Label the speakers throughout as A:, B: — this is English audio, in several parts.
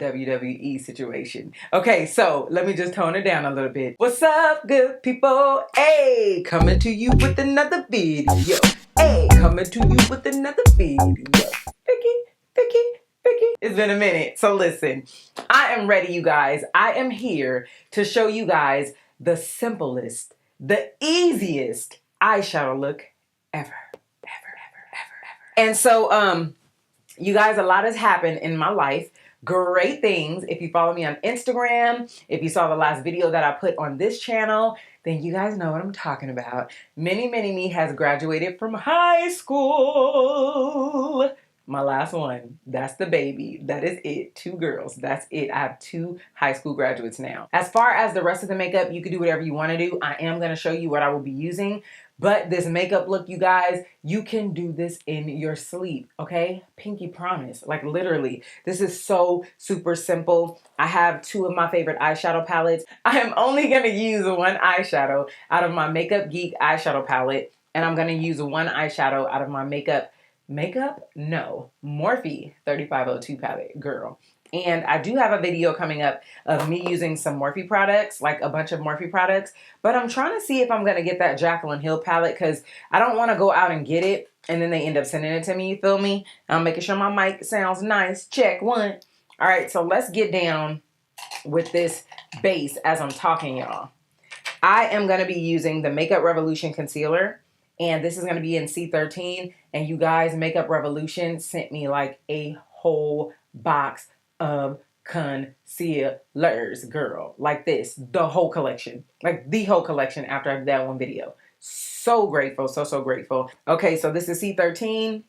A: WWE situation. Okay, so let me just tone it down a little bit. What's up, good people? Hey, coming to you with another video. Hey, coming to you with another video. Vicky. It's been a minute, so listen. I am ready, you guys. I am here to show you guys the simplest, the easiest eyeshadow look ever. And so, you guys, a lot has happened in my life. Great things. If you follow me on Instagram, if you saw the last video that I put on this channel, then you guys know what I'm talking about. Mini Me has graduated from high school. My last one. That's the baby. That is it. 2 girls. That's it. I have 2 high school graduates now. As far as the rest of the makeup, you can do whatever you want to do. I am going to show you what I will be using. But this makeup look, you guys, you can do this in your sleep, okay? Pinky promise. Like literally, this is so super simple. I have 2 of my favorite eyeshadow palettes. I am only going to use 1 eyeshadow out of my Makeup Geek eyeshadow palette. And I'm going to use 1 eyeshadow out of my Morphe 3502 palette, girl. And I do have a video coming up of me using some Morphe products, like a bunch of Morphe products. But I'm trying to see if I'm going to get that Jaclyn Hill palette because I don't want to go out and get it and then they end up sending it to me, you feel me? I'm making sure my mic sounds nice. Check 1. All right, so let's get down with this base as I'm talking, y'all. I am going to be using the Makeup Revolution Concealer. And this is going to be in C13. And you guys, Makeup Revolution sent me like a whole box of concealers, girl. Like this. The whole collection. Like the whole collection after I did that one video. So grateful. So grateful. Okay, so this is C13.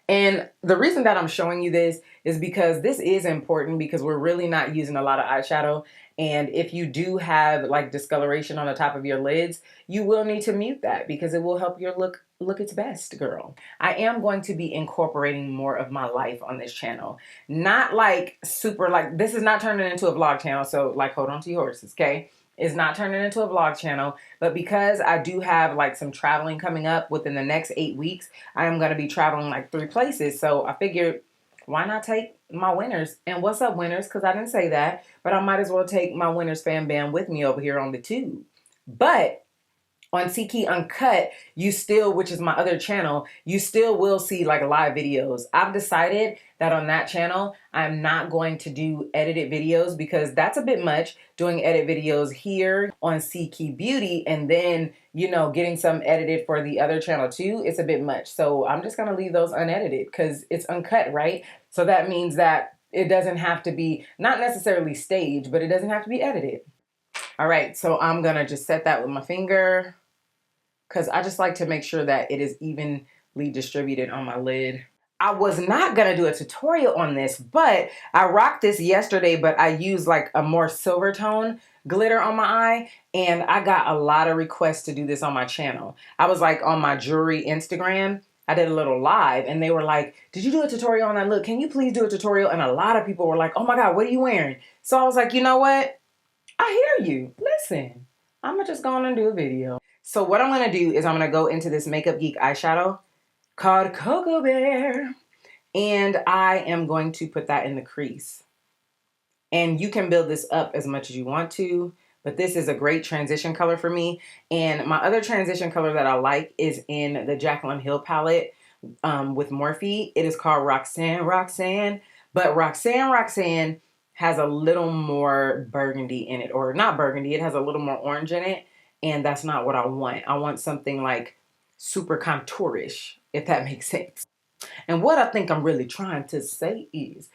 A: And the reason that I'm showing you this is because this is important because we're really not using a lot of eyeshadow. And if you do have like discoloration on the top of your lids, you will need to mute that because it will help your look its best, girl. I am going to be incorporating more of my life on this channel. Not like super like, this is not turning into a vlog channel. So like, hold on to your horses, okay? It's not turning into a vlog channel, but because I do have like some traveling coming up within the next 8 weeks, I am going to be traveling like 3 places. So I figured, why not take my winners? And what's up, winners? Because I didn't say that, but I might as well take my winners fam bam with me over here on the tube. But on Ckey Uncut, you still, which is my other channel, you still will see like live videos. I've decided that on that channel, I'm not going to do edited videos because that's a bit much doing edit videos here on Ckey Beauty and then, you know, getting some edited for the other channel too. It's a bit much. So I'm just going to leave those unedited because it's uncut, right? So that means that it doesn't have to be, not necessarily staged, but it doesn't have to be edited. All right, so I'm going to just set that with my finger because I just like to make sure that it is evenly distributed on my lid. I was not going to do a tutorial on this, but I rocked this yesterday, but I used like a more silver tone glitter on my eye, and I got a lot of requests to do this on my channel. I was like on my jewelry Instagram. I did a little live, and they were like, did you do a tutorial on that look? Can you please do a tutorial? And a lot of people were like, oh my God, what are you wearing? So I was like, you know what? I hear you. Listen, I'm just going to do a video. So what I'm going to do is I'm going to go into this Makeup Geek eyeshadow called Cocoa Bear. And I am going to put that in the crease. And you can build this up as much as you want to. But this is a great transition color for me. And my other transition color that I like is in the Jaclyn Hill palette with Morphe. It is called Roxanne. But Roxanne has a little more burgundy in it, or not burgundy, it has a little more orange in it, and that's not what I want. I want something like super contourish, if that makes sense. And what I think I'm really trying to say is,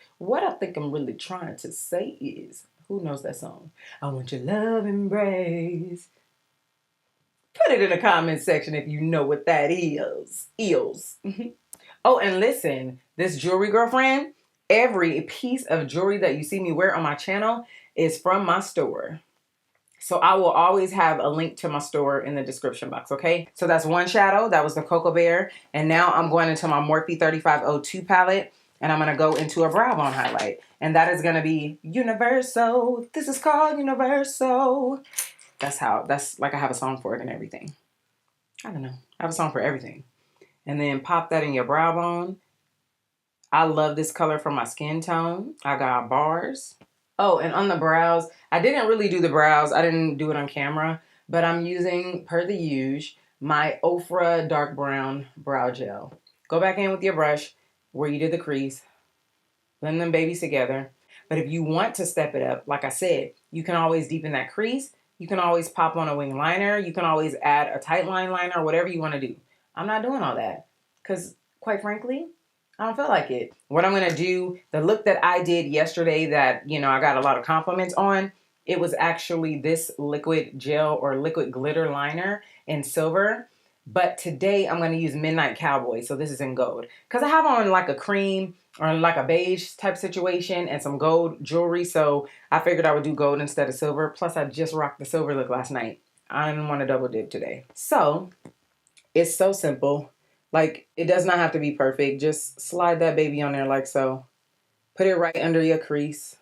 A: who knows that song? I want your love embrace. Put it in the comment section if you know what that is. Oh, and listen, this jewelry girlfriend, every piece of jewelry that you see me wear on my channel is from my store. So I will always have a link to my store in the description box, okay? So that's one shadow. That was the Cocoa Bear. And now I'm going into my Morphe 3502 palette, and I'm going to go into a brow bone highlight. And that is going to be Universal. This is called Universal. That's like I have a song for it and everything. I don't know. I have a song for everything. And then pop that in your brow bone. I love this color for my skin tone. I got bars. Oh, and on the brows, I didn't really do the brows. I didn't do it on camera, but I'm using, per the usual, my Ofra Dark Brown Brow Gel. Go back in with your brush where you did the crease. Blend them babies together. But if you want to step it up, like I said, you can always deepen that crease. You can always pop on a wing liner. You can always add a tight line liner, whatever you want to do. I'm not doing all that because, quite frankly, I don't feel like it. What I'm going to do, the look that I did yesterday that, you know, I got a lot of compliments on, it was actually this liquid gel or liquid glitter liner in silver. But today I'm going to use Midnight Cowboy. So this is in gold. Because I have on like a cream or like a beige type situation and some gold jewelry. So I figured I would do gold instead of silver. Plus I just rocked the silver look last night. I didn't want to double dip today. So it's so simple. Like, it does not have to be perfect. Just slide that baby on there like so. Put it right under your crease.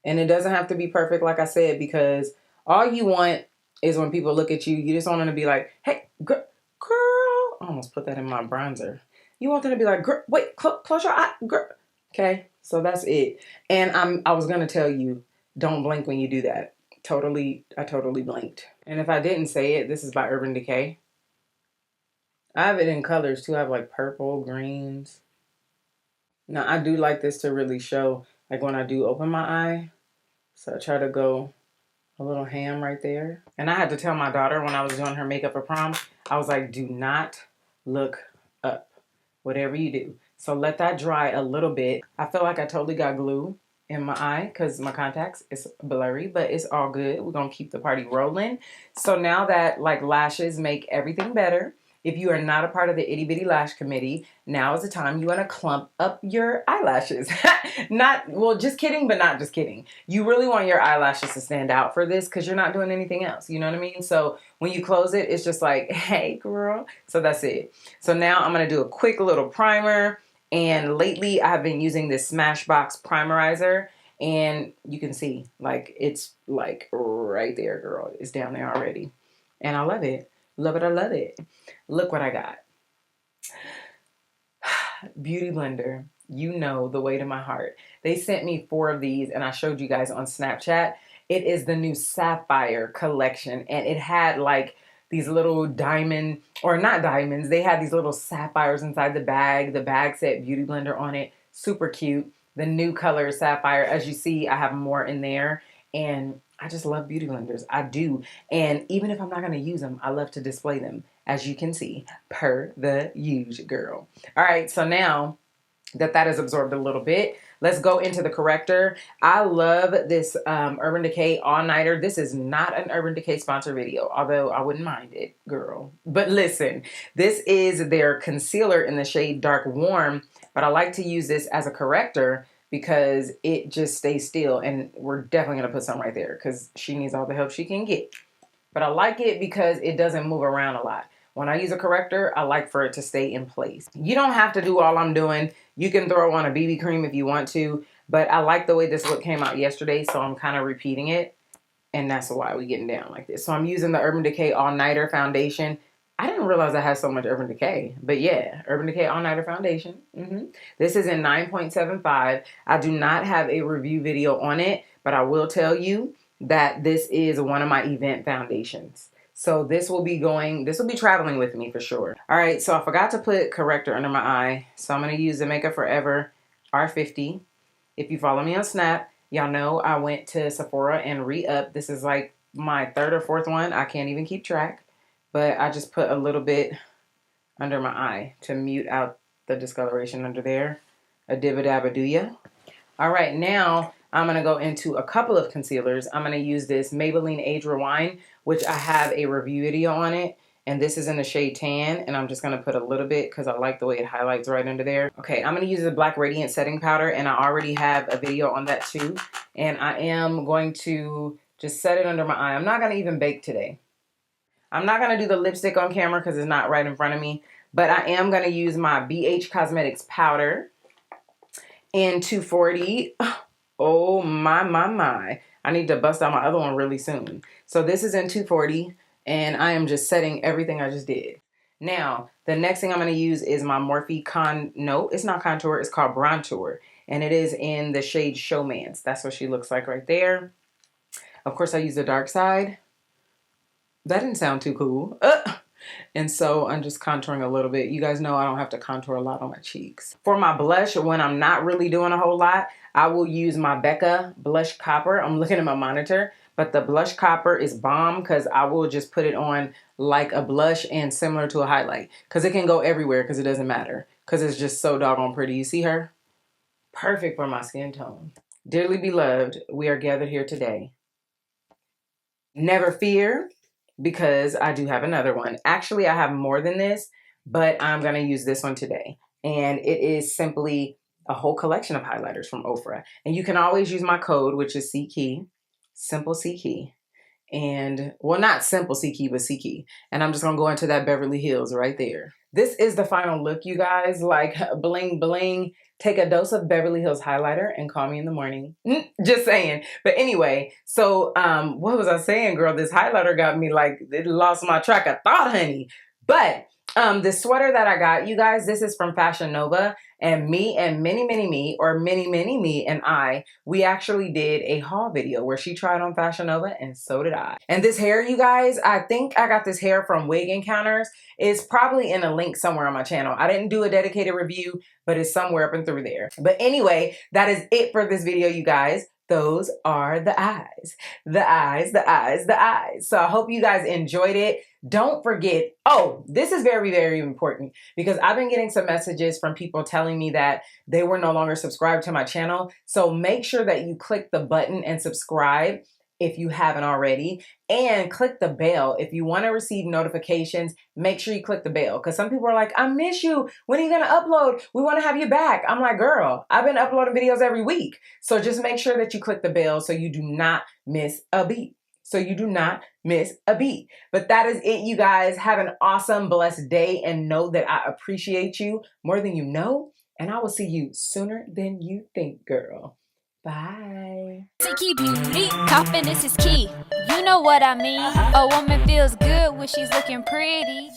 A: And it doesn't have to be perfect, like I said, because all you want is when people look at you, you just want them to be like, hey, girl. I almost put that in my bronzer. You want them to be like, girl, wait, close your eye, girl. Okay, so that's it. And I was going to tell you, don't blink when you do that. I totally blinked. And if I didn't say it, this is by Urban Decay. I have it in colors too. I have like purple, greens. Now I do like this to really show like when I do open my eye. So I try to go a little ham right there. And I had to tell my daughter when I was doing her makeup for prom, I was like, do not look up, whatever you do. So let that dry a little bit. I feel like I totally got glue in my eye because my contacts is blurry, but it's all good. We're going to keep the party rolling. So now that like lashes make everything better, if you are not a part of the Itty Bitty Lash Committee, now is the time you want to clump up your eyelashes. Just kidding, but not just kidding. You really want your eyelashes to stand out for this because you're not doing anything else. You know what I mean? So when you close it, it's just like, hey, girl. So that's it. So now I'm going to do a quick little primer. And lately, I have been using this Smashbox Primerizer. And you can see, like, it's like right there, girl. It's down there already. And I love it. Love it, I love it. Look what I got. Beauty Blender. You know the way to my heart. They sent me 4 of these and I showed you guys on Snapchat. It is the new Sapphire collection and it had like these little diamond, or not diamonds, they had these little sapphires inside the bag. The bag said Beauty Blender on it. Super cute. The new color is Sapphire. As you see, I have more in there and I just love beauty blenders. I do. And even if I'm not going to use them, I love to display them, as you can see, per the usual girl. All right, so now that has absorbed a little bit, let's go into the corrector. I love this Urban Decay All Nighter. This is not an Urban Decay sponsor video, although I wouldn't mind it, girl. But listen, this is their concealer in the shade Dark Warm, but I like to use this as a corrector because it just stays still, and we're definitely going to put some right there because she needs all the help she can get. But I like it because it doesn't move around a lot. When I use a corrector, I like for it to stay in place. You don't have to do all I'm doing. You can throw on a BB cream if you want to, but I like the way this look came out yesterday, so I'm kind of repeating it, and that's why we're getting down like this. So I'm using the Urban Decay All Nighter Foundation. I didn't realize I had so much Urban Decay, but yeah, Urban Decay All Nighter Foundation. This is in 9.75. I do not have a review video on it, but I will tell you that this is one of my event foundations. So this will be traveling with me for sure. All right, so I forgot to put corrector under my eye. So I'm going to use the Makeup Forever R50. If you follow me on Snap, y'all know I went to Sephora and re-up. This is like my 3rd or 4th one. I can't even keep track. But I just put a little bit under my eye to mute out the discoloration under there. A dibba-dabba-doo-ya. All right, now I'm going to go into a couple of concealers. I'm going to use this Maybelline Age Rewind, which I have a review video on it. And this is in the shade Tan. And I'm just going to put a little bit because I like the way it highlights right under there. Okay, I'm going to use the Black Radiant Setting Powder. And I already have a video on that too. And I am going to just set it under my eye. I'm not going to even bake today. I'm not going to do the lipstick on camera because it's not right in front of me. But I am going to use my BH Cosmetics powder in 240. Oh, my. I need to bust out my other one really soon. So this is in 240. And I am just setting everything I just did. Now, the next thing I'm going to use is my Morphe no, it's not contour. It's called Brontour. And it is in the shade Showmance. That's what she looks like right there. Of course, I use the dark side. That didn't sound too cool. And so I'm just contouring a little bit. You guys know I don't have to contour a lot on my cheeks. For my blush, when I'm not really doing a whole lot, I will use my Becca Blush Copper. I'm looking at my monitor, but the Blush Copper is bomb because I will just put it on like a blush and similar to a highlight because it can go everywhere because it doesn't matter because it's just so doggone pretty. You see her? Perfect for my skin tone. Dearly beloved, we are gathered here today. Never fear, because I do have another one. Actually, I have more than this, but I'm going to use this one today. And it is simply a whole collection of highlighters from Ofra. And you can always use my code, which is Ckey, simple Ckey. And, well, not simple Ckey, but Ckey. And I'm just going to go into that Beverly Hills right there. This is the final look, you guys. Like, bling, bling. Take a dose of Beverly Hills highlighter and call me in the morning. Just saying. But anyway, so what was I saying, girl? This highlighter got me like, it lost my track of thought, honey. But the sweater that I got, you guys, this is from Fashion Nova. And me and Mini Me, or Mini Me and I, we actually did a haul video where she tried on Fashion Nova and so did I. And this hair, you guys, I think I got this hair from Wig Encounters. It's probably in a link somewhere on my channel. I didn't do a dedicated review, but it's somewhere up and through there. But anyway, that is it for this video, you guys. Those are the eyes. The eyes, the eyes, the eyes. So I hope you guys enjoyed it. Don't forget, oh, this is very, very important because I've been getting some messages from people telling me that they were no longer subscribed to my channel. So make sure that you click the button and subscribe if you haven't already, and click the bell. If you want to receive notifications, make sure you click the bell because some people are like, I miss you. When are you going to upload? We want to have you back. I'm like, girl, I've been uploading videos every week. So just make sure that you click the bell so you do not miss a beat. So you do not miss a beat. But that is it, you guys. Have an awesome, blessed day and know that I appreciate you more than you know. And I will see you sooner than you think, girl. Bye.
B: Ckey beauty, confidence is key. You know what I mean. A woman feels good when she's looking pretty.